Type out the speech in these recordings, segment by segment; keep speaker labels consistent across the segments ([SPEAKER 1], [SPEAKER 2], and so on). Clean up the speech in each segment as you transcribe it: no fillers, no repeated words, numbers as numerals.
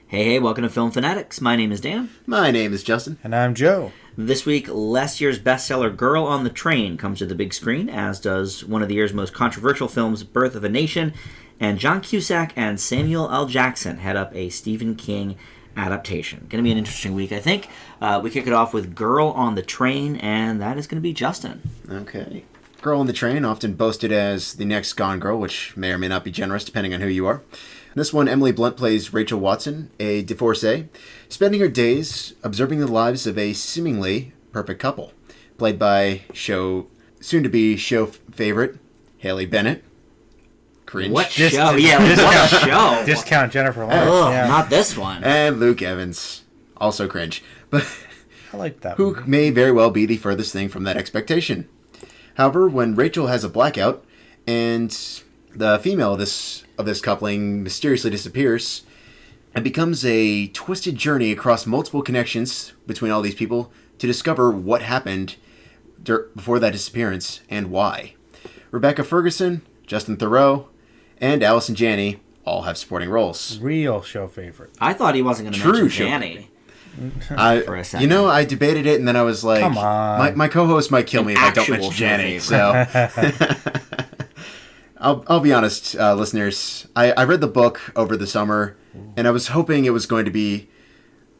[SPEAKER 1] Hey, welcome to Film Fanatics. My name is Dan.
[SPEAKER 2] My name is Justin.
[SPEAKER 3] And I'm Joe.
[SPEAKER 1] This week, last year's bestseller Girl on the Train comes to the big screen, as does one of the year's most controversial films, Birth of a Nation, and John Cusack and Samuel L. Jackson head up a Stephen King adaptation. Going to be an interesting week, I think. We kick it off with Girl on the Train, and that is going to be Justin.
[SPEAKER 2] Okay. Girl on the Train, often boasted as the next Gone Girl, which may or may not be generous depending on who you are. In this one, Emily Blunt plays Rachel Watson, a divorcee, spending her days observing the lives of a seemingly perfect couple, played by soon-to-be show favorite, Haley Bennett. Cringe.
[SPEAKER 1] What show? Yeah, what show?
[SPEAKER 3] Discount Jennifer Lawrence.
[SPEAKER 1] Oh,
[SPEAKER 3] yeah.
[SPEAKER 1] not this one.
[SPEAKER 2] And Luke Evans, also cringe. But
[SPEAKER 3] I like that
[SPEAKER 2] who
[SPEAKER 3] movie.
[SPEAKER 2] may very well be the furthest thing from that expectation. However, when Rachel has a blackout and the female of this coupling mysteriously disappears, it becomes a twisted journey across multiple connections between all these people to discover what happened before that disappearance and why. Rebecca Ferguson, Justin Theroux, and Allison Janney all have supporting roles.
[SPEAKER 3] Real show favorite.
[SPEAKER 1] I thought he wasn't going to mention Janney. For a second.
[SPEAKER 2] I debated it, and then I was like,
[SPEAKER 3] come on.
[SPEAKER 2] My co-host might kill me if I don't mention Janney. So, I'll be honest, listeners. I read the book over the summer, and I was hoping it was going to be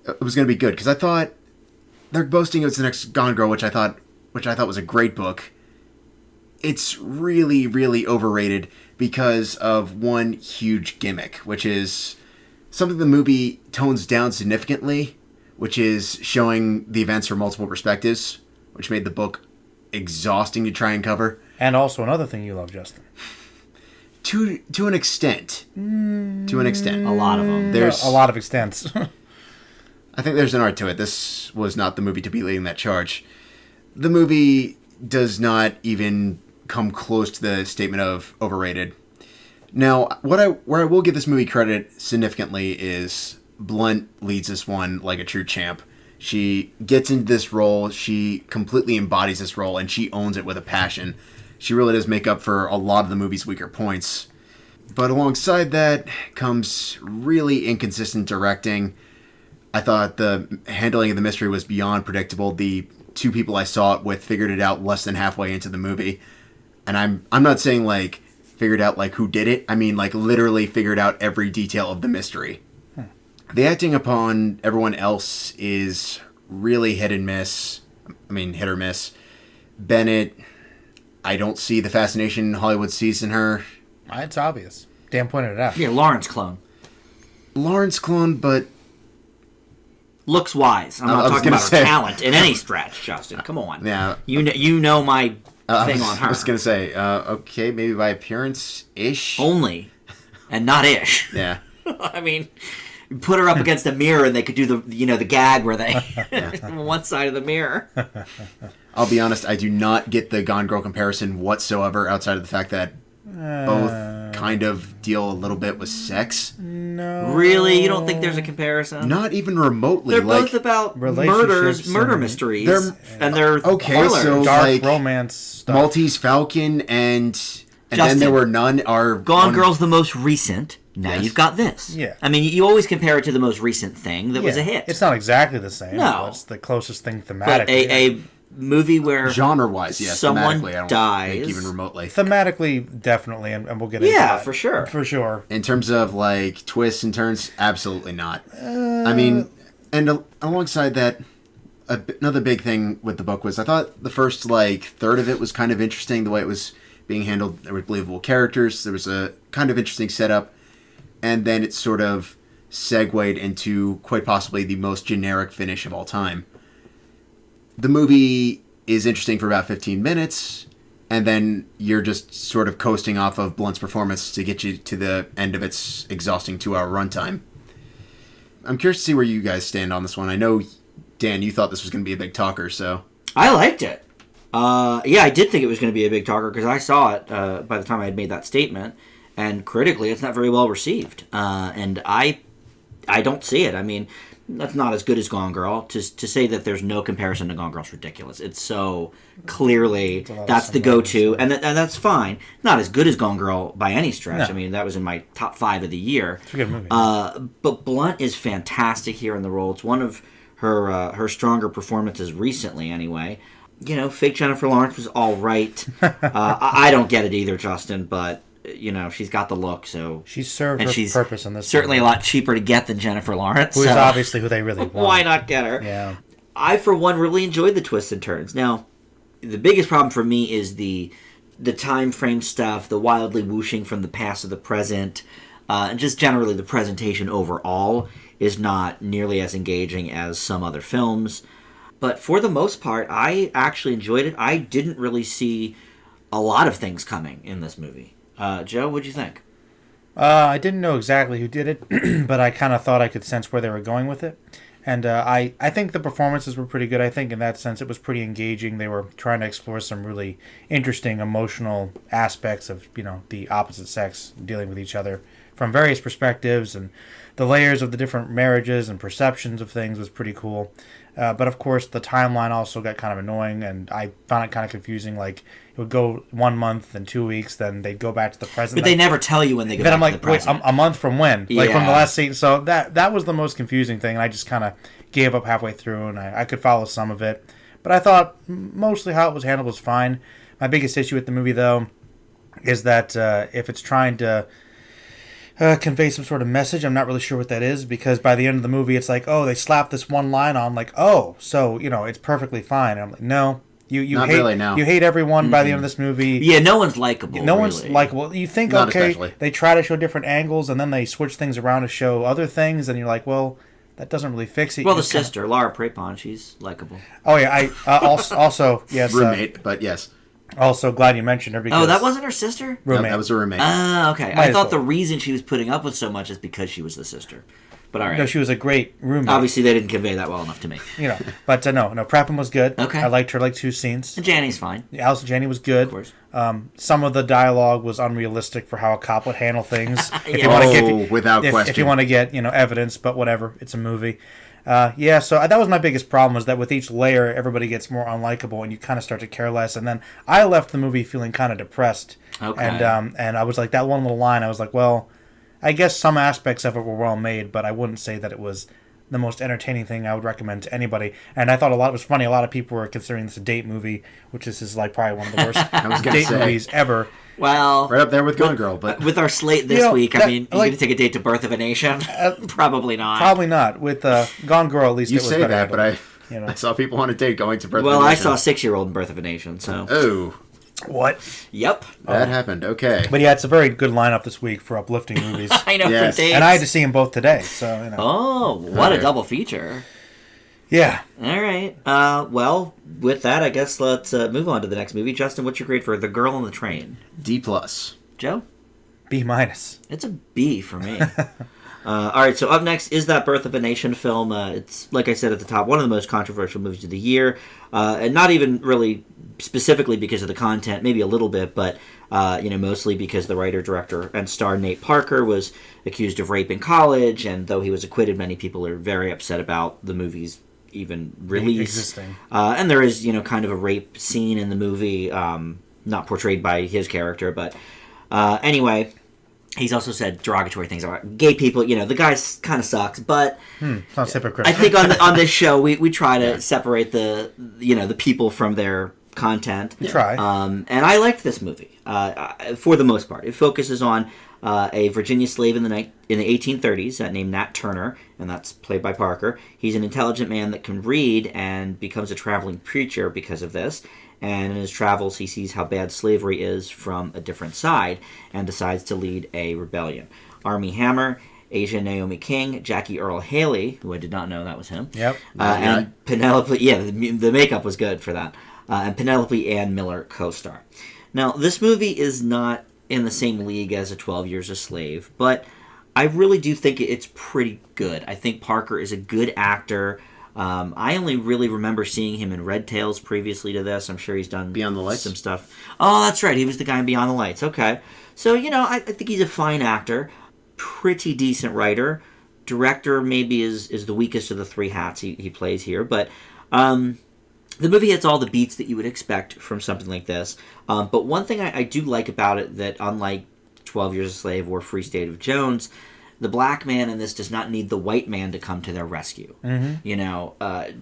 [SPEAKER 2] good because I thought they're boasting it was the next Gone Girl, which I thought was a great book. It's really, really overrated because of one huge gimmick, which is something the movie tones down significantly, which is showing the events from multiple perspectives, which made the book exhausting to try and cover.
[SPEAKER 3] And also another thing you love, Justin.
[SPEAKER 2] To an extent. To an extent.
[SPEAKER 1] A lot of them.
[SPEAKER 2] There's
[SPEAKER 3] a lot of extents.
[SPEAKER 2] I think there's an art to it. This was not the movie to be leading that charge. The movie does not even come close to the statement of overrated. Now, where I will give this movie credit significantly is Blunt leads this one like a true champ. She gets into this role, she completely embodies this role, and she owns it with a passion. She really does make up for a lot of the movie's weaker points. But alongside that comes really inconsistent directing. I thought the handling of the mystery was beyond predictable. The two people I saw it with figured it out less than halfway into the movie. And I'm not saying like figured out like who did it. I mean like literally figured out every detail of the mystery. The acting upon everyone else is really hit or miss. Bennett, I don't see the fascination Hollywood sees in her.
[SPEAKER 3] It's obvious. Dan pointed it out.
[SPEAKER 1] Yeah, Lawrence clone.
[SPEAKER 2] But
[SPEAKER 1] Looks wise. I'm not talking about her talent in any stretch, Justin. Come on.
[SPEAKER 2] Yeah.
[SPEAKER 1] You know my thing on her.
[SPEAKER 2] I was going to say, okay, maybe by appearance-ish.
[SPEAKER 1] Only. And not ish.
[SPEAKER 2] Yeah.
[SPEAKER 1] I mean, put her up against a mirror and they could do the gag where they on one side of the mirror.
[SPEAKER 2] I'll be honest, I do not get the Gone Girl comparison whatsoever outside of the fact that both kind of deal a little bit with sex.
[SPEAKER 3] No.
[SPEAKER 1] Really? You don't think there's a comparison?
[SPEAKER 2] Not even remotely.
[SPEAKER 1] They're both about murder mysteries, and they're
[SPEAKER 2] okay,
[SPEAKER 1] thrillers.
[SPEAKER 2] so
[SPEAKER 3] dark
[SPEAKER 2] like
[SPEAKER 3] romance stuff.
[SPEAKER 2] Maltese Falcon and
[SPEAKER 1] Justin,
[SPEAKER 2] then there were none are
[SPEAKER 1] Gone Girl's the most recent. Now
[SPEAKER 2] Yes.
[SPEAKER 1] you've got this.
[SPEAKER 3] Yeah.
[SPEAKER 1] I mean, you always compare it to the most recent thing that was a hit.
[SPEAKER 3] It's not exactly the same.
[SPEAKER 1] No.
[SPEAKER 3] But it's the closest thing
[SPEAKER 1] but
[SPEAKER 3] thematically.
[SPEAKER 1] a movie where
[SPEAKER 2] genre-wise, yes.
[SPEAKER 1] someone
[SPEAKER 2] Thematically, I don't
[SPEAKER 1] dies.
[SPEAKER 2] think even remotely.
[SPEAKER 3] Thematically, definitely, and we'll get into that.
[SPEAKER 1] Yeah, for sure.
[SPEAKER 3] For sure.
[SPEAKER 2] In terms of like twists and turns, absolutely not. I mean, and alongside that, another big thing with the book was I thought the first like third of it was kind of interesting the way it was being handled. There were believable characters. There was a kind of interesting setup, and then it sort of segued into quite possibly the most generic finish of all time. The movie is interesting for about 15 minutes, and then you're just sort of coasting off of Blunt's performance to get you to the end of its exhausting 2-hour runtime. I'm curious to see where you guys stand on this one. I know, Dan, you thought this was going to be a big talker, so...
[SPEAKER 1] I liked it. Yeah, I did think it was going to be a big talker because I saw it by the time I had made that statement, and critically, it's not very well received. And I I don't see it. I mean, that's not as good as Gone Girl. To say that there's no comparison to Gone Girl is ridiculous. It's so clearly that's the go-to, and that's fine. Not as good as Gone Girl by any stretch.
[SPEAKER 3] No.
[SPEAKER 1] I mean, that was in my top 5 of the year.
[SPEAKER 3] It's a good movie.
[SPEAKER 1] But Blunt is fantastic here in the role. It's one of her stronger performances recently, anyway. You know, fake Jennifer Lawrence was all right. I don't get it either, Justin, but you know, she's got the look, so
[SPEAKER 3] She served her purpose in this
[SPEAKER 1] certainly
[SPEAKER 3] movie.
[SPEAKER 1] a lot cheaper to get than Jennifer Lawrence.
[SPEAKER 3] Who's
[SPEAKER 1] so
[SPEAKER 3] obviously who they really want.
[SPEAKER 1] why not get her?
[SPEAKER 3] Yeah.
[SPEAKER 1] I, for one, really enjoyed the twists and turns. Now, the biggest problem for me is the time frame stuff, the wildly whooshing from the past to the present, and just generally the presentation overall is not nearly as engaging as some other films. But for the most part, I actually enjoyed it. I didn't really see a lot of things coming in this movie. Joe, what'd you think?
[SPEAKER 3] I didn't know exactly who did it, but I kind of thought I could sense where they were going with it. And I think the performances were pretty good. I think in that sense it was pretty engaging. They were trying to explore some really interesting emotional aspects of, you know, the opposite sex dealing with each other from various perspectives, and the layers of the different marriages and perceptions of things was pretty cool. But of course the timeline also got kind of annoying, and I found it kind of confusing. Like, it would go 1 month, then 2 weeks, then they'd go back to the present.
[SPEAKER 1] But they never tell you when they go
[SPEAKER 3] Then
[SPEAKER 1] back
[SPEAKER 3] I'm
[SPEAKER 1] to the
[SPEAKER 3] like, wait,
[SPEAKER 1] present.
[SPEAKER 3] a month from when? Like, from the
[SPEAKER 1] Yeah.
[SPEAKER 3] last scene. So that was the most confusing thing, and I just kind of gave up halfway through, and I could follow some of it. But I thought mostly how it was handled was fine. My biggest issue with the movie, though, is that if it's trying to convey some sort of message, I'm not really sure what that is, because by the end of the movie, it's like, oh, they slapped this one line on, like, oh, so, you know, it's perfectly fine. And I'm like, no. You
[SPEAKER 2] Not
[SPEAKER 3] hate
[SPEAKER 2] really, no.
[SPEAKER 3] You hate everyone by the end of this movie.
[SPEAKER 1] Yeah, no one's likable.
[SPEAKER 3] No one's
[SPEAKER 1] really.
[SPEAKER 3] likable. You think,
[SPEAKER 2] Not
[SPEAKER 3] okay,
[SPEAKER 2] especially.
[SPEAKER 3] they try to show different angles, and then they switch things around to show other things, and you're like, well, that doesn't really fix it.
[SPEAKER 1] Well,
[SPEAKER 3] You
[SPEAKER 1] the
[SPEAKER 3] just kinda-
[SPEAKER 1] sister, Laura Prepon, she's likable.
[SPEAKER 3] Oh yeah, I also yes,
[SPEAKER 2] Roommate, but yes.
[SPEAKER 3] also glad you mentioned her because
[SPEAKER 1] Oh, that wasn't her sister?
[SPEAKER 2] No,
[SPEAKER 3] roommate.
[SPEAKER 2] that was a roommate.
[SPEAKER 1] Okay.
[SPEAKER 3] Might
[SPEAKER 1] I
[SPEAKER 3] as
[SPEAKER 1] thought the
[SPEAKER 3] well.
[SPEAKER 1] reason she was putting up with so much is because she was the sister. But all right.
[SPEAKER 3] No, she was a great roommate.
[SPEAKER 1] Obviously, they didn't convey that well enough to me.
[SPEAKER 3] You know, but no, Prepon was good.
[SPEAKER 1] Okay.
[SPEAKER 3] I liked her like 2 scenes.
[SPEAKER 1] And Janny's fine,
[SPEAKER 3] Allison Janney was good.
[SPEAKER 1] of course.
[SPEAKER 3] Some of the dialogue was unrealistic for how a cop would handle things. If
[SPEAKER 1] Yeah.
[SPEAKER 3] you want to
[SPEAKER 2] Oh,
[SPEAKER 3] get,
[SPEAKER 2] without
[SPEAKER 3] if
[SPEAKER 2] question.
[SPEAKER 3] you want to get evidence, but whatever, it's a movie. Yeah, so that was my biggest problem, was that with each layer, everybody gets more unlikable, and you kind of start to care less. And then I left the movie feeling kind of depressed.
[SPEAKER 1] Okay.
[SPEAKER 3] And I was like, that one little line, I was like, well, I guess some aspects of it were well made, but I wouldn't say that it was the most entertaining thing I would recommend to anybody. And I thought it was funny. A lot of people were considering this a date movie, which is like probably one of the worst
[SPEAKER 2] was gonna
[SPEAKER 3] date
[SPEAKER 2] say.
[SPEAKER 3] movies ever.
[SPEAKER 1] Well,
[SPEAKER 2] Right up there with Gone Girl, but
[SPEAKER 1] with our slate this
[SPEAKER 3] You know,
[SPEAKER 1] week, I
[SPEAKER 3] that-
[SPEAKER 1] mean, you
[SPEAKER 3] like-
[SPEAKER 1] going to take a date to Birth of a Nation? Probably not.
[SPEAKER 3] Probably not. With Gone Girl, at least
[SPEAKER 2] you
[SPEAKER 3] it was
[SPEAKER 2] say
[SPEAKER 3] better
[SPEAKER 2] that, but
[SPEAKER 3] handled.
[SPEAKER 2] I
[SPEAKER 3] You know.
[SPEAKER 2] I saw people on a date going to Birth of
[SPEAKER 1] Well,
[SPEAKER 2] a
[SPEAKER 1] I
[SPEAKER 2] Nation.
[SPEAKER 1] saw a 6-year-old in Birth of a Nation, so.
[SPEAKER 2] Oh,
[SPEAKER 3] What?
[SPEAKER 1] Yep.
[SPEAKER 2] that happened. Okay.
[SPEAKER 3] But yeah, it's a very good lineup this week for uplifting movies.
[SPEAKER 1] I know
[SPEAKER 2] Yes.
[SPEAKER 1] for dates.
[SPEAKER 3] And I had to see them both today, so, you know.
[SPEAKER 1] Oh, what a
[SPEAKER 2] Okay.
[SPEAKER 1] double feature.
[SPEAKER 3] Yeah.
[SPEAKER 1] All right. Well, with that, I guess let's move on to the next movie. Justin, what's your grade for The Girl on the Train?
[SPEAKER 2] D+.
[SPEAKER 1] Joe?
[SPEAKER 3] B-.
[SPEAKER 1] It's a B for me. All right, so up next is that Birth of a Nation film. It's, like I said at the top, one of the most controversial movies of the year. And not even really specifically because of the content, maybe a little bit, but mostly because the writer, director, and star Nate Parker was accused of rape in college, and though he was acquitted, many people are very upset about the movie's even release.
[SPEAKER 3] Existing.
[SPEAKER 1] And there is, kind of a rape scene in the movie, not portrayed by his character, but anyway, he's also said derogatory things about gay people. The guy kind of sucks, but
[SPEAKER 3] Sounds hypocritical.
[SPEAKER 1] I think on this show we try to separate the people from their content.
[SPEAKER 3] We try.
[SPEAKER 1] And I liked this movie for the most part. It focuses on a Virginia slave in the 1830s named Nat Turner, and that's played by Parker. He's an intelligent man that can read and becomes a traveling preacher because of this. And in his travels, he sees how bad slavery is from a different side and decides to lead a rebellion. Armie Hammer, Asia Naomi King, Jackie Earl Haley, who I did not know that was him.
[SPEAKER 3] Yep.
[SPEAKER 1] And Penelope, the makeup was good for that. And Penelope Ann Miller co-star. Now, this movie is not in the same league as a 12 Years a Slave, but I really do think it's pretty good. I think Parker is a good actor. I only really remember seeing him in Red Tails previously to this. I'm sure he's done
[SPEAKER 2] Beyond the Lights?
[SPEAKER 1] some stuff. Oh, that's right. He was the guy in Beyond the Lights. Okay. So, I think he's a fine actor, pretty decent writer, director maybe is the weakest of the three hats he plays here, but the movie hits all the beats that you would expect from something like this. But one thing I do like about it, that unlike 12 Years a Slave or Free State of Jones, the black man in this does not need the white man to come to their rescue.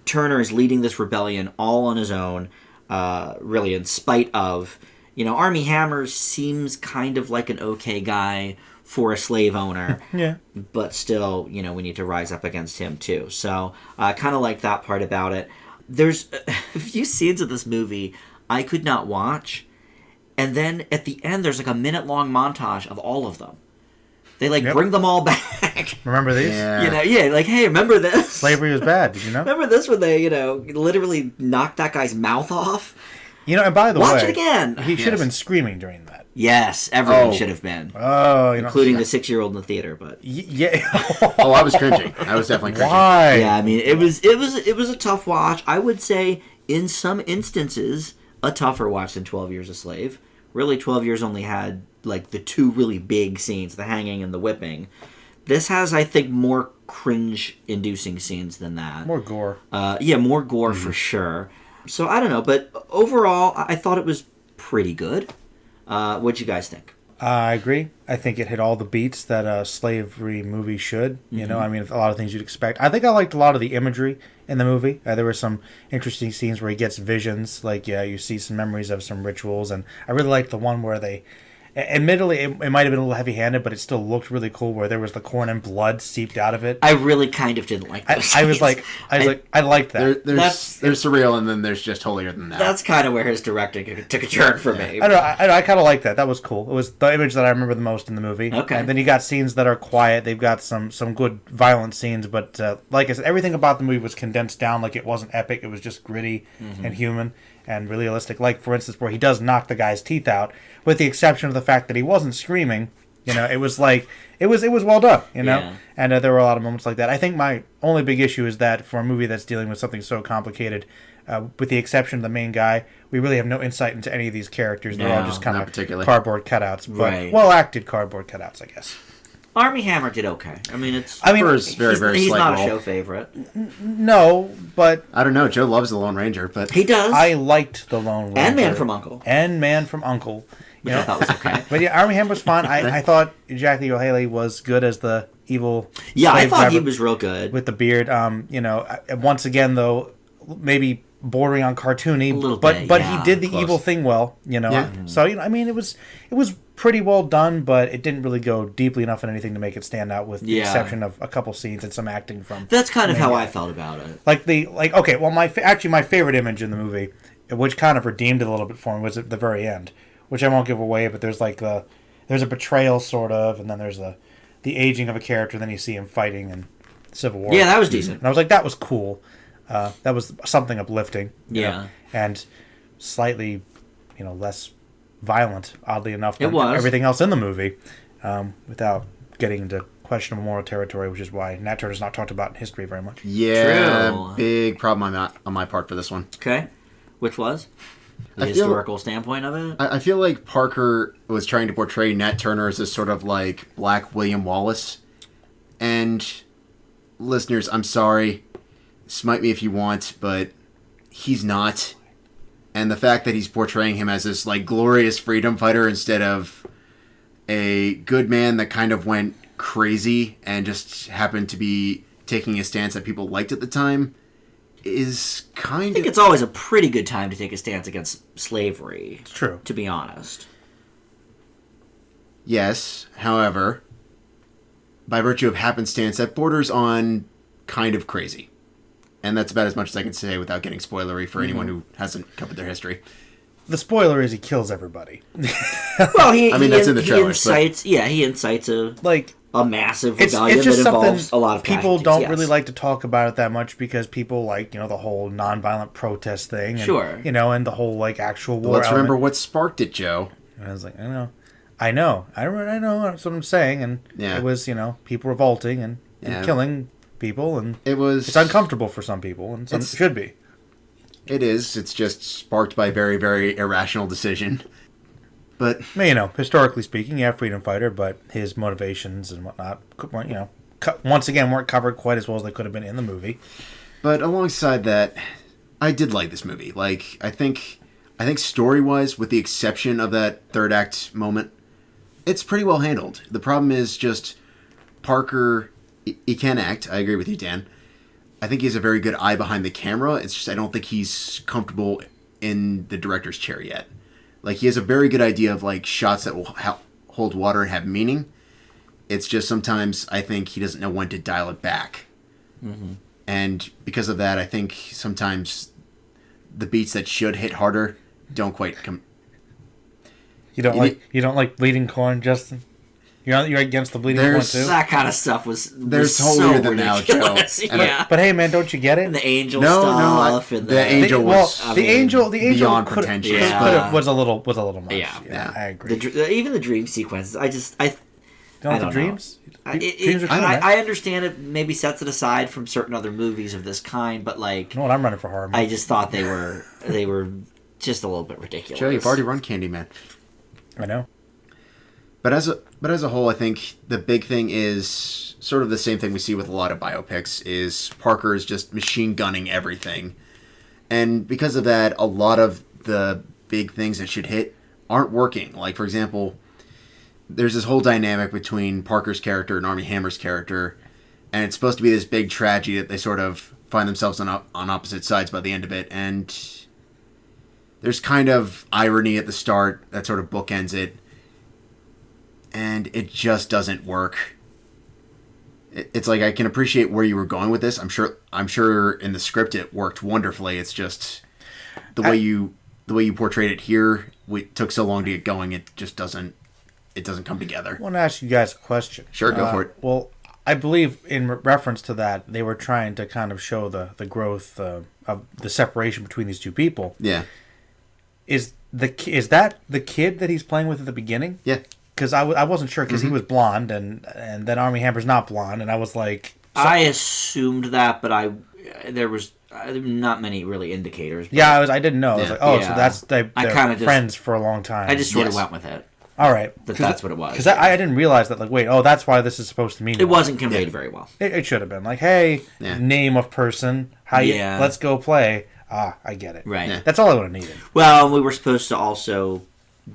[SPEAKER 1] Turner is leading this rebellion all on his own, really in spite of, Armie Hammer seems kind of like an okay guy for a slave owner.
[SPEAKER 3] Yeah.
[SPEAKER 1] But still, we need to rise up against him too. So I kind of like that part about it. There's a few scenes of this movie I could not watch. And then at the end, there's like a minute-long montage of all of them. They bring them all back.
[SPEAKER 3] Remember these?
[SPEAKER 2] Yeah.
[SPEAKER 1] Like, hey, remember this?
[SPEAKER 3] Slavery was bad, did you know?
[SPEAKER 1] Remember this when they, literally knocked that guy's mouth off?
[SPEAKER 3] And by the way,
[SPEAKER 1] watch it again.
[SPEAKER 3] He should have been screaming during that.
[SPEAKER 1] Yes, everyone should have been.
[SPEAKER 3] Oh,
[SPEAKER 1] including the 6-year-old in the theater, but
[SPEAKER 3] yeah.
[SPEAKER 2] I was cringing. I was definitely cringing.
[SPEAKER 3] Why?
[SPEAKER 1] Yeah, I mean, it was a tough watch. I would say in some instances a tougher watch than 12 Years a Slave. Really, 12 Years only had like the two really big scenes, the hanging and the whipping. This has, I think, more cringe-inducing scenes than that.
[SPEAKER 3] More gore.
[SPEAKER 1] More gore for sure. So I don't know, but overall, I thought it was pretty good. What'd you guys think?
[SPEAKER 3] I agree. I think it hit all the beats that a slavery movie should. I mean, a lot of things you'd expect. I think I liked a lot of the imagery in the movie. There were some interesting scenes where he gets visions. You see some memories of some rituals. And I really liked the one where they... Admittedly, it might have been a little heavy-handed, but it still looked really cool where there was the corn and blood seeped out of it.
[SPEAKER 1] I really kind of didn't like those
[SPEAKER 3] I was like, I liked that.
[SPEAKER 2] There's surreal, and then there's just holier than that.
[SPEAKER 1] That's kind of where his directing took a turn for me.
[SPEAKER 3] I kind of like that. That was cool. It was the image that I remember the most in the movie.
[SPEAKER 1] Okay.
[SPEAKER 3] And then you got scenes that are quiet. They've got some good violent scenes, but like I said, everything about the movie was condensed down. Like, it wasn't epic. It was just gritty and human and realistic. Like, for instance, where he does knock the guy's teeth out, with the exception of the fact that he wasn't screaming. It was like it was well done.
[SPEAKER 1] Yeah.
[SPEAKER 3] And there were a lot of moments like that. I think my only big issue is that for a movie that's dealing with something so complicated, with the exception of the main guy, we really have no insight into any of these characters. They're all just kind of cardboard cutouts, but well-acted cardboard cutouts, I guess.
[SPEAKER 1] Armie Hammer did okay. I mean,
[SPEAKER 2] he's not
[SPEAKER 1] a show favorite.
[SPEAKER 3] No, but
[SPEAKER 2] I don't know. Joe loves the Lone Ranger, but
[SPEAKER 1] he does.
[SPEAKER 3] I liked the Lone Ranger
[SPEAKER 1] and Man from Uncle.
[SPEAKER 3] Which
[SPEAKER 1] I thought was okay.
[SPEAKER 3] But yeah, Armie Hammer was fun. I thought Jackie O'Haley was good as the evil.
[SPEAKER 1] Yeah, I thought he was real good
[SPEAKER 3] with the beard. Once again though, maybe bordering on cartoony, but he did the evil thing well. So I mean, it was pretty well done, but it didn't really go deeply enough in anything to make it stand out, with the exception of a couple scenes and some acting from.
[SPEAKER 1] That's kind of how I felt about it.
[SPEAKER 3] My favorite image in the movie, which kind of redeemed it a little bit for me, was at the very end, which I won't give away, but there's there's a betrayal sort of, and then there's the aging of a character, and then you see him fighting in Civil War.
[SPEAKER 1] Yeah, that was decent.
[SPEAKER 3] And I was like, that was cool. That was something uplifting.
[SPEAKER 1] Yeah.
[SPEAKER 3] And slightly, less violent, oddly enough,
[SPEAKER 1] than
[SPEAKER 3] everything else in the movie, without getting into questionable moral territory, which is why Nat Turner's not talked about in history very much.
[SPEAKER 2] Yeah,
[SPEAKER 1] True.
[SPEAKER 2] Big problem on my part for this one.
[SPEAKER 1] Okay. Which was? The historical standpoint of it?
[SPEAKER 2] I feel like Parker was trying to portray Nat Turner as this sort of like Black William Wallace. And listeners, I'm sorry, smite me if you want, but he's not. And the fact that he's portraying him as this like glorious freedom fighter instead of a good man that kind of went crazy and just happened to be taking a stance that people liked at the time is kind of... I
[SPEAKER 1] think it's always a pretty good time to take a stance against slavery.
[SPEAKER 3] It's true.
[SPEAKER 1] To be honest.
[SPEAKER 2] Yes, however, by virtue of happenstance, that borders on kind of crazy. And that's about as much as I can say without getting spoilery for anyone who hasn't covered their history.
[SPEAKER 3] The spoiler is he kills everybody.
[SPEAKER 1] Well, that's
[SPEAKER 2] in the trailer.
[SPEAKER 1] He incites a massive rebellion
[SPEAKER 3] it's just
[SPEAKER 1] that involves a lot of
[SPEAKER 3] people don't really like to talk about it that much because people like the whole nonviolent protest thing, and,
[SPEAKER 1] sure,
[SPEAKER 3] and the whole like actual war.
[SPEAKER 2] Let's remember what sparked it, Joe.
[SPEAKER 3] And I was like, I know. That's what I'm saying, and it was people revolting and killing people, and it's uncomfortable for some people, and it should be.
[SPEAKER 2] It is. It's just sparked by very, very irrational decision. But
[SPEAKER 3] historically speaking, freedom fighter, but his motivations and whatnot, once again weren't covered quite as well as they could have been in the movie.
[SPEAKER 2] But alongside that, I did like this movie. Like, I think story-wise, with the exception of that third act moment, it's pretty well handled. The problem is just Parker, he can act. I agree with you, Dan. I think he has a very good eye behind the camera. It's just I don't think he's comfortable in the director's chair yet. Like, he has a very good idea of, like, shots that will hold water and have meaning. It's just sometimes I think he doesn't know when to dial it back. Mm-hmm. And because of that, I think sometimes the beats that should hit harder don't quite come.
[SPEAKER 3] You don't like bleeding corn, Justin? You're against the bleeding corn too?
[SPEAKER 1] That kind of stuff was
[SPEAKER 2] There's
[SPEAKER 1] so
[SPEAKER 2] holier than thou, Joe.
[SPEAKER 1] Yeah.
[SPEAKER 3] But hey, man, don't you get it?
[SPEAKER 1] And the angel stuff. And
[SPEAKER 2] the angel was
[SPEAKER 3] the angel
[SPEAKER 2] beyond pretentious.
[SPEAKER 3] Was a little much.
[SPEAKER 1] Yeah,
[SPEAKER 3] I agree.
[SPEAKER 1] Even the dream sequences, I
[SPEAKER 3] don't
[SPEAKER 1] know.
[SPEAKER 3] the dreams?
[SPEAKER 1] I understand it maybe sets it aside from certain other movies of this kind, but like,
[SPEAKER 3] you know what, I'm running for horror.
[SPEAKER 1] I just thought they were just a little bit ridiculous.
[SPEAKER 2] Joe, you've already run Candyman.
[SPEAKER 3] I know.
[SPEAKER 2] But as a whole, I think the big thing is sort of the same thing we see with a lot of biopics is Parker is just machine gunning everything. And because of that, a lot of the big things that should hit aren't working. Like, for example, there's this whole dynamic between Parker's character and Armie Hammer's character, and it's supposed to be this big tragedy that they sort of find themselves on opposite sides by the end of it. And there's kind of irony at the start that sort of bookends it. And it just doesn't work. It's like I can appreciate where you were going with this. I'm sure in the script it worked wonderfully. It's just the way you portrayed it here. It took so long to get going. It just doesn't come together.
[SPEAKER 3] I want to ask you guys a question.
[SPEAKER 2] Sure, go for it.
[SPEAKER 3] Well, I believe in reference to that, they were trying to kind of show the growth of the separation between these two people.
[SPEAKER 2] Yeah.
[SPEAKER 3] Is that the kid that he's playing with at the beginning?
[SPEAKER 2] Yeah.
[SPEAKER 3] Because I wasn't sure because he was blonde and then Armie Hammer's not blonde and I was like...
[SPEAKER 1] I assumed that, but there was not many really indicators.
[SPEAKER 3] Yeah, I didn't know. I was like, oh, so that's they're
[SPEAKER 1] just,
[SPEAKER 3] friends for a long time.
[SPEAKER 1] I just sort of went with it.
[SPEAKER 3] All right.
[SPEAKER 1] That's what it was.
[SPEAKER 3] Because I didn't realize that, like, wait, that's why this is supposed to mean...
[SPEAKER 1] It wasn't conveyed very well.
[SPEAKER 3] It should have been. Like, hey, name of person, let's go play. I get it.
[SPEAKER 1] Right.
[SPEAKER 2] Yeah.
[SPEAKER 3] That's all I would have needed.
[SPEAKER 1] Well, we were supposed to also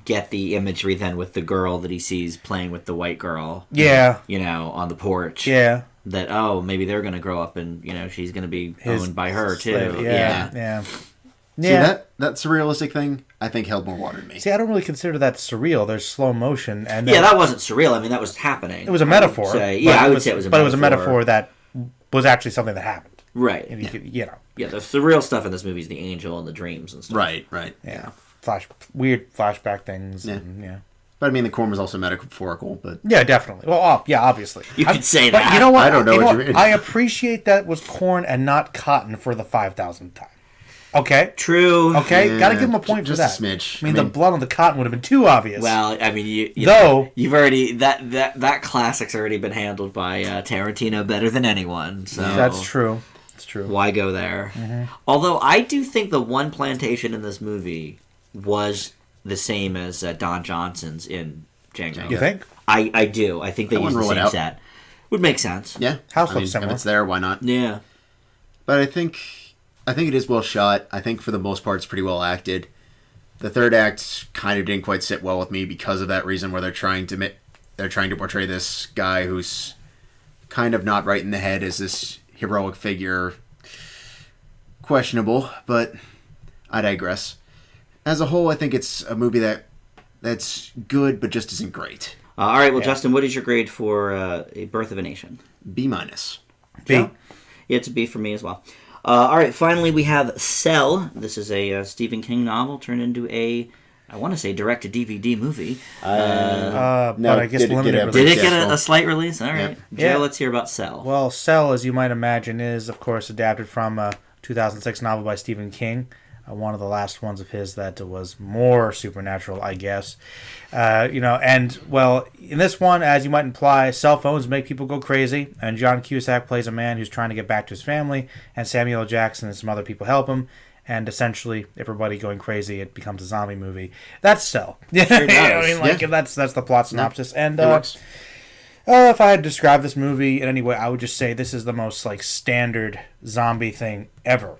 [SPEAKER 1] get the imagery then with the girl that he sees playing with the white girl.
[SPEAKER 3] Yeah.
[SPEAKER 1] On the porch.
[SPEAKER 3] Yeah.
[SPEAKER 1] That, maybe they're going to grow up and, she's going to be owned by her, too.
[SPEAKER 3] Yeah.
[SPEAKER 2] See, that surrealistic thing, I think, held more water to me.
[SPEAKER 3] See, I don't really consider that surreal. There's slow motion. And
[SPEAKER 1] that wasn't surreal. I mean, that was happening.
[SPEAKER 3] It was a metaphor.
[SPEAKER 1] I would say it was a metaphor.
[SPEAKER 3] But it was a metaphor that was actually something that happened.
[SPEAKER 1] Right.
[SPEAKER 3] And
[SPEAKER 1] Yeah, the surreal stuff in this movie is the angel and the dreams and stuff.
[SPEAKER 2] Right.
[SPEAKER 3] Yeah. Weird flashback things.
[SPEAKER 2] Yeah.
[SPEAKER 3] And,
[SPEAKER 2] But I mean, the corn was also metaphorical, but...
[SPEAKER 3] Yeah, definitely. Well, obviously.
[SPEAKER 1] You could say that.
[SPEAKER 3] But you know what?
[SPEAKER 2] I don't know what you mean.
[SPEAKER 3] I appreciate that was corn and not cotton for the 5,000th time. Okay?
[SPEAKER 1] True.
[SPEAKER 3] Okay?
[SPEAKER 2] Yeah,
[SPEAKER 3] Gotta give him a point for that.
[SPEAKER 2] Just a smidge.
[SPEAKER 3] I mean, the blood on the cotton would have been too obvious.
[SPEAKER 1] Well, I mean, you've already... That classic's already been handled by Tarantino better than anyone, so...
[SPEAKER 3] That's true. It's true.
[SPEAKER 1] Why go there?
[SPEAKER 3] Mm-hmm.
[SPEAKER 1] Although, I do think the one plantation in this movie was the same as Don Johnson's in Django.
[SPEAKER 3] You think?
[SPEAKER 1] I do. I think they use the same set. Would make sense.
[SPEAKER 2] Yeah.
[SPEAKER 3] House
[SPEAKER 2] I mean,
[SPEAKER 3] looks similar.
[SPEAKER 2] if it's there, why not?
[SPEAKER 1] Yeah.
[SPEAKER 2] But I think it is well shot. I think for the most part it's pretty well acted. The third act kind of didn't quite sit well with me because of that reason, where they're trying to portray this guy who's kind of not right in the head as this heroic figure. Questionable, but I digress. As a whole, I think it's a movie that's good, but just isn't great.
[SPEAKER 1] All right, well, Justin, what is your grade for A Birth of a Nation?
[SPEAKER 2] B-.
[SPEAKER 3] B.
[SPEAKER 1] Yeah, it's a B for me as well. All right, finally we have Cell. This is a Stephen King novel turned into I want to say direct-to-DVD movie.
[SPEAKER 3] But I guess limited release.
[SPEAKER 1] Did it get a slight release? All right.
[SPEAKER 3] Yeah.
[SPEAKER 1] Joe, let's hear about Cell.
[SPEAKER 3] Well, Cell, as you might imagine, is, of course, adapted from a 2006 novel by Stephen King. One of the last ones of his that was more supernatural, I guess. And, well, in this one, as you might imply, cell phones make people go crazy, and John Cusack plays a man who's trying to get back to his family, and Samuel L. Jackson and some other people help him, and essentially, everybody going crazy, it becomes a zombie movie. That's Cell.
[SPEAKER 1] Sure does.
[SPEAKER 3] That's the plot synopsis. And If I had to describe this movie in any way, I would just say this is the most like standard zombie thing ever.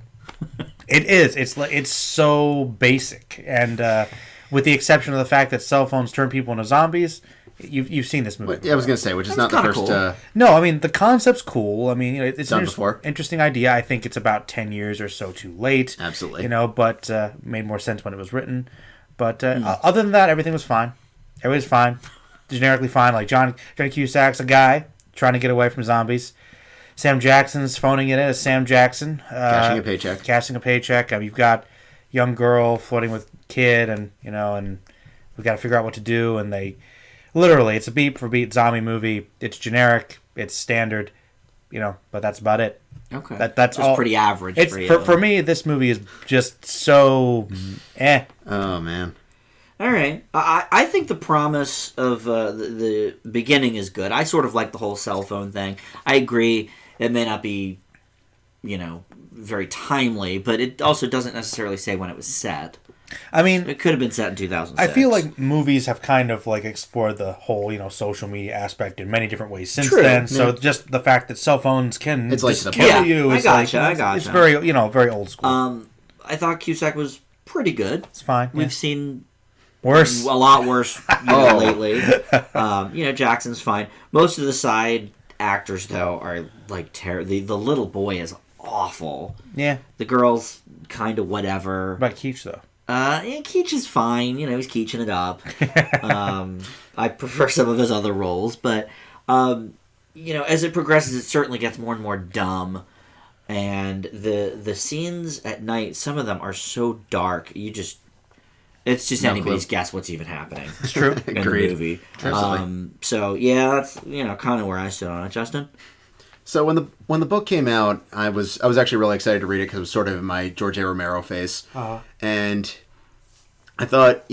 [SPEAKER 3] It is. It's so basic, and with the exception of the fact that cell phones turn people into zombies, you've seen this movie.
[SPEAKER 2] Yeah, I was gonna say, which is not the
[SPEAKER 1] kinda
[SPEAKER 2] first.
[SPEAKER 1] cool.
[SPEAKER 3] No, I mean the concept's cool. I mean, it's
[SPEAKER 2] Done
[SPEAKER 3] an
[SPEAKER 2] before.
[SPEAKER 3] interesting idea. I think it's about 10 years or so too late.
[SPEAKER 2] Absolutely.
[SPEAKER 3] But made more sense when it was written. But other than that, everything was fine. Everybody's fine, generically fine. Like Johnny Cusack's a guy trying to get away from zombies. Sam Jackson's phoning it in as Sam Jackson,
[SPEAKER 2] Cashing a paycheck.
[SPEAKER 3] Cashing a paycheck. You've got young girl flirting with kid, and we've got to figure out what to do. And they literally, it's a beat for beat zombie movie. It's generic. It's standard. But that's about it.
[SPEAKER 1] Okay.
[SPEAKER 3] That's
[SPEAKER 1] just
[SPEAKER 3] all.
[SPEAKER 1] pretty average
[SPEAKER 3] It's
[SPEAKER 1] for you.
[SPEAKER 3] for me. This movie is just so eh.
[SPEAKER 2] Oh man.
[SPEAKER 1] All right. I think the promise of the beginning is good. I sort of like the whole cell phone thing. I agree. It may not be, very timely, but it also doesn't necessarily say when it was set.
[SPEAKER 3] I mean,
[SPEAKER 1] It could have been set in 2006.
[SPEAKER 3] I feel like movies have kind of like explored the whole, social media aspect in many different ways since
[SPEAKER 1] True.
[SPEAKER 3] then. So just the fact that cell phones can
[SPEAKER 2] It's like
[SPEAKER 3] just
[SPEAKER 2] the
[SPEAKER 3] kill
[SPEAKER 1] point.
[SPEAKER 3] you
[SPEAKER 1] Yeah,
[SPEAKER 3] is
[SPEAKER 1] I gotcha,
[SPEAKER 3] like,
[SPEAKER 1] I gotcha.
[SPEAKER 3] It's very, very old school.
[SPEAKER 1] I thought Cusack was pretty good.
[SPEAKER 3] It's fine.
[SPEAKER 1] We've
[SPEAKER 3] Yeah.
[SPEAKER 1] seen
[SPEAKER 3] Worse.
[SPEAKER 1] a lot worse lately. Jackson's fine. Most of the side actors, though, are like terrible. The little boy is awful.
[SPEAKER 3] Yeah.
[SPEAKER 1] The girl's kind of whatever.
[SPEAKER 3] What about Keach though?
[SPEAKER 1] Keach is fine. He's Keaching it up. I prefer some of his other roles, but as it progresses, it certainly gets more and more dumb. And the scenes at night, some of them are so dark. It's just
[SPEAKER 2] No
[SPEAKER 1] anybody's
[SPEAKER 2] clue.
[SPEAKER 1] guess what's even happening.
[SPEAKER 3] It's true.
[SPEAKER 1] In the
[SPEAKER 2] Agreed.
[SPEAKER 1] movie.
[SPEAKER 2] Absolutely.
[SPEAKER 1] So yeah, that's kind of where I stood on it. Justin.
[SPEAKER 2] So when the book came out, I was actually really excited to read it because it was sort of in my George A. Romero phase, and I thought,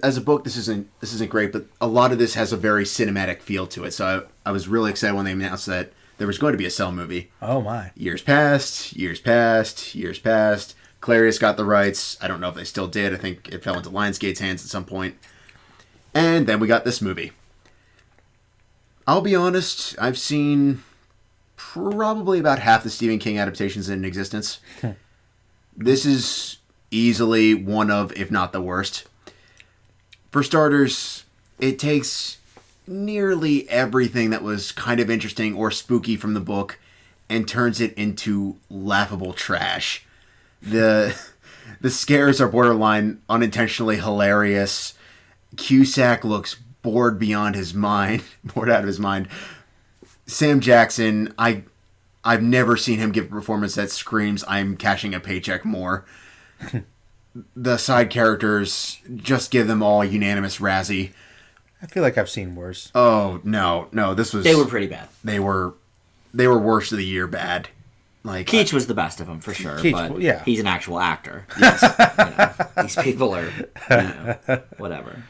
[SPEAKER 2] as a book, this isn't great, but a lot of this has a very cinematic feel to it. So I was really excited when they announced that there was going to be a Cell movie.
[SPEAKER 3] Oh my.
[SPEAKER 2] Years passed. Clarius got the rights. I don't know if they still did. I think it fell into Lionsgate's hands at some point. And then we got this movie. I'll be honest, I've seen probably about half the Stephen King adaptations in existence. This is easily one of, if not the worst. For starters, it takes nearly everything that was kind of interesting or spooky from the book and turns it into laughable trash. The scares are borderline unintentionally hilarious. Cusack looks bored beyond his mind, bored out of his mind. Sam Jackson, I've never seen him give a performance that screams, "I'm cashing a paycheck" more. The side characters, just give them all a unanimous Razzie.
[SPEAKER 3] I feel like I've seen worse.
[SPEAKER 2] Oh no, this was.
[SPEAKER 1] They were pretty bad.
[SPEAKER 2] They were worst of the year bad. Like
[SPEAKER 1] Keach was the best of them for sure,
[SPEAKER 3] Keach,
[SPEAKER 1] but
[SPEAKER 3] yeah.
[SPEAKER 1] he's an actual actor. These people are, whatever.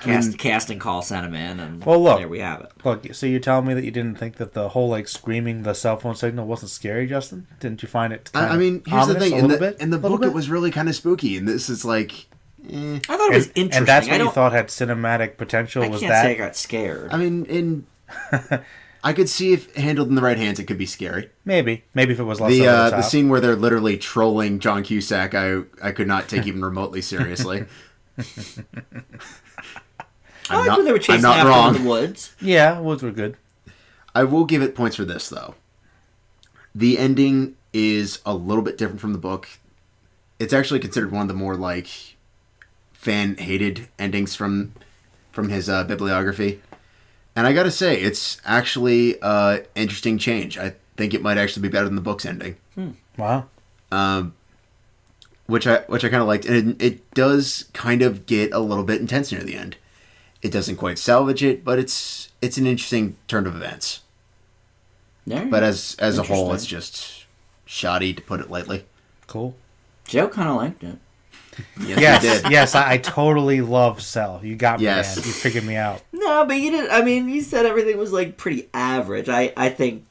[SPEAKER 1] Casting call sent him in, and
[SPEAKER 3] Well, look.
[SPEAKER 1] there we have it.
[SPEAKER 3] Look, so you're telling me that you didn't think that the whole like screaming the cell phone signal wasn't scary, Justin? Didn't you find it?
[SPEAKER 2] I mean, here's the thing. In the book,
[SPEAKER 3] bit?
[SPEAKER 2] it was really kind of spooky, and this is like.
[SPEAKER 1] I thought it was interesting.
[SPEAKER 3] And that's
[SPEAKER 1] I
[SPEAKER 3] what you
[SPEAKER 1] don't.
[SPEAKER 3] thought had cinematic potential.
[SPEAKER 1] I
[SPEAKER 3] Was
[SPEAKER 1] can't
[SPEAKER 3] that?
[SPEAKER 1] say I got scared.
[SPEAKER 2] I mean, I could see if handled in the right hands, it could be scary.
[SPEAKER 3] Maybe if it was less
[SPEAKER 2] The
[SPEAKER 3] over the
[SPEAKER 2] the
[SPEAKER 3] top.
[SPEAKER 2] scene where they're literally trolling John Cusack, I could not take even remotely seriously.
[SPEAKER 1] I liked when they were
[SPEAKER 2] I'm
[SPEAKER 1] chasing
[SPEAKER 2] not
[SPEAKER 1] after
[SPEAKER 2] wrong.
[SPEAKER 1] him in the woods.
[SPEAKER 3] Yeah, woods were good.
[SPEAKER 2] I will give it points for this though. The ending is a little bit different from the book. It's actually considered one of the more like fan hated endings from his bibliography. And I gotta say, it's actually an interesting change. I think it might actually be better than the book's ending.
[SPEAKER 3] Wow.
[SPEAKER 2] Which I kind of liked, and it does kind of get a little bit intense near the end. It doesn't quite salvage it, but it's an interesting turn of events.
[SPEAKER 1] Yeah.
[SPEAKER 2] But as a whole,
[SPEAKER 1] Interesting.
[SPEAKER 2] it's just shoddy, to put it lightly.
[SPEAKER 3] Cool.
[SPEAKER 1] Joe kind of liked it.
[SPEAKER 3] Yes,
[SPEAKER 2] you did.
[SPEAKER 3] yes, I totally love Cell. You got me,
[SPEAKER 2] Yes.
[SPEAKER 3] man. You figured me out.
[SPEAKER 1] No, but you didn't. I mean, you said everything was like pretty average. I think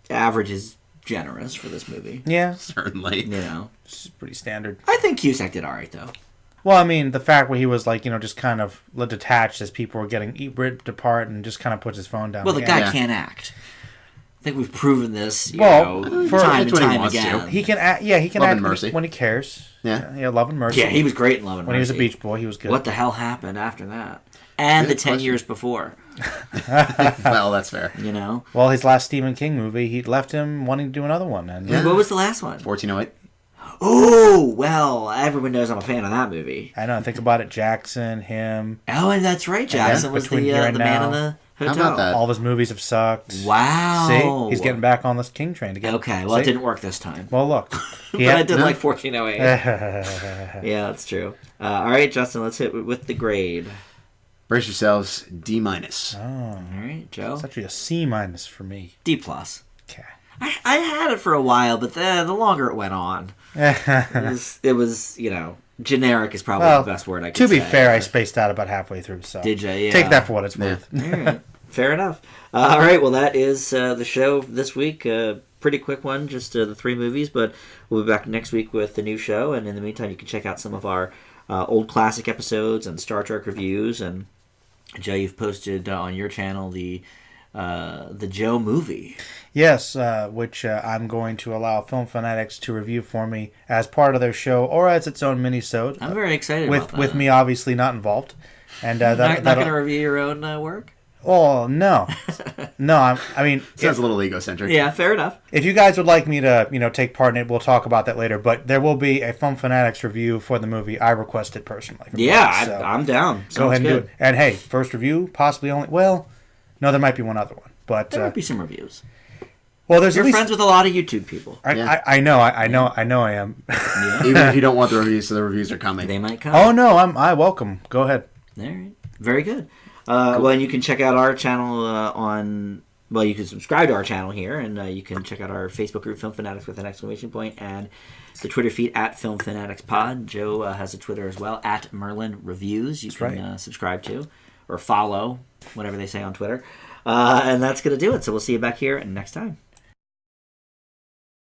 [SPEAKER 1] average is generous for this movie.
[SPEAKER 3] Yeah,
[SPEAKER 2] Certainly.
[SPEAKER 1] You know,
[SPEAKER 3] it's pretty standard.
[SPEAKER 1] I think Cusack did all right though.
[SPEAKER 3] Well, I mean, the fact where he was like, just kind of detached as people were getting ripped apart, and just kind of puts his phone down.
[SPEAKER 1] Well, the
[SPEAKER 3] again.
[SPEAKER 1] guy can't act. I think we've proven this,
[SPEAKER 3] Well, for-
[SPEAKER 1] time and
[SPEAKER 2] that's what he
[SPEAKER 1] time
[SPEAKER 2] wants
[SPEAKER 1] again.
[SPEAKER 2] to.
[SPEAKER 3] He can act. Yeah, he can
[SPEAKER 2] Love
[SPEAKER 3] act
[SPEAKER 2] and Mercy.
[SPEAKER 3] when he cares.
[SPEAKER 2] Yeah.
[SPEAKER 3] Love and Mercy.
[SPEAKER 1] Yeah, he was great in Love and
[SPEAKER 3] when he was a
[SPEAKER 1] Mercy.
[SPEAKER 3] Beach Boy, he was good.
[SPEAKER 1] What the hell happened after that? And
[SPEAKER 2] Good
[SPEAKER 1] the 10
[SPEAKER 2] question.
[SPEAKER 1] years before,
[SPEAKER 2] Well, that's fair.
[SPEAKER 3] Well, his last Stephen King movie, he left him wanting to do another one, and
[SPEAKER 1] What was the last one?
[SPEAKER 2] 1408.
[SPEAKER 1] Oh, well, everyone knows I'm a fan of that movie.
[SPEAKER 3] I know. Think about it: Jackson, him.
[SPEAKER 1] Oh, and that's right. Jackson was the
[SPEAKER 3] Between Here and
[SPEAKER 1] man
[SPEAKER 3] Now.
[SPEAKER 1] in the
[SPEAKER 2] How
[SPEAKER 1] hotel.
[SPEAKER 2] about that?
[SPEAKER 3] All of his movies have sucked.
[SPEAKER 1] Wow.
[SPEAKER 3] See, he's getting back on this King train again.
[SPEAKER 1] Okay, well, it
[SPEAKER 3] See?
[SPEAKER 1] didn't work this time.
[SPEAKER 3] Well, look.
[SPEAKER 1] But I did like 1408.
[SPEAKER 3] Yeah.
[SPEAKER 1] Yeah, that's true. All right, Justin, let's hit with the grade.
[SPEAKER 2] Brace yourselves, D-.
[SPEAKER 3] Oh,
[SPEAKER 1] All right, Joe.
[SPEAKER 3] it's actually a C- for me.
[SPEAKER 1] D plus.
[SPEAKER 3] Okay.
[SPEAKER 1] I had it for a while, but then the longer it went on, it was generic is probably the best word I could
[SPEAKER 3] To
[SPEAKER 1] say.
[SPEAKER 3] be fair, I spaced out about halfway through, so
[SPEAKER 1] Did ya? Yeah.
[SPEAKER 3] take that for what it's
[SPEAKER 2] Yeah.
[SPEAKER 3] worth.
[SPEAKER 1] All right. Fair enough. All right, well, that is the show this week. Pretty quick one, just the 3 movies, but we'll be back next week with the new show, and in the meantime, you can check out some of our old classic episodes and Star Trek reviews, and Joe, you've posted on your channel the Joe movie.
[SPEAKER 3] Yes, which I'm going to allow Film Fanatics to review for me as part of their show or as its own mini-sode.
[SPEAKER 1] I'm very excited about that.
[SPEAKER 3] With me obviously not involved. And
[SPEAKER 1] Not going to review your own work?
[SPEAKER 3] Oh, no. No, I mean...
[SPEAKER 2] Sounds a little egocentric.
[SPEAKER 1] Yeah, fair enough.
[SPEAKER 3] If you guys would like me to, take part in it, we'll talk about that later. But there will be a Film Fanatics review for the movie. I requested personally.
[SPEAKER 1] Yeah,
[SPEAKER 3] so
[SPEAKER 1] I'm down.
[SPEAKER 3] go ahead and
[SPEAKER 1] Sounds
[SPEAKER 3] do it. And hey, first review, possibly only... Well, no, there might be one other one. But
[SPEAKER 1] There might be some reviews.
[SPEAKER 3] well, there's
[SPEAKER 1] You're
[SPEAKER 3] at least...
[SPEAKER 1] friends with a lot of YouTube people.
[SPEAKER 3] I know I am.
[SPEAKER 2] Even if you don't want the reviews, so the reviews are coming.
[SPEAKER 1] They might come.
[SPEAKER 3] Oh, no, I welcome. Go ahead.
[SPEAKER 1] All right. Very good. Well, and you can check out our channel Well, you can subscribe to our channel here, and you can check out our Facebook group, Film Fanatics with an exclamation point, and the Twitter feed at Film Fanatics Pod. Joe has a Twitter as well, at Merlin Reviews. You can subscribe to or follow, whatever they say on Twitter. And that's going to do it. So we'll see you back here next time.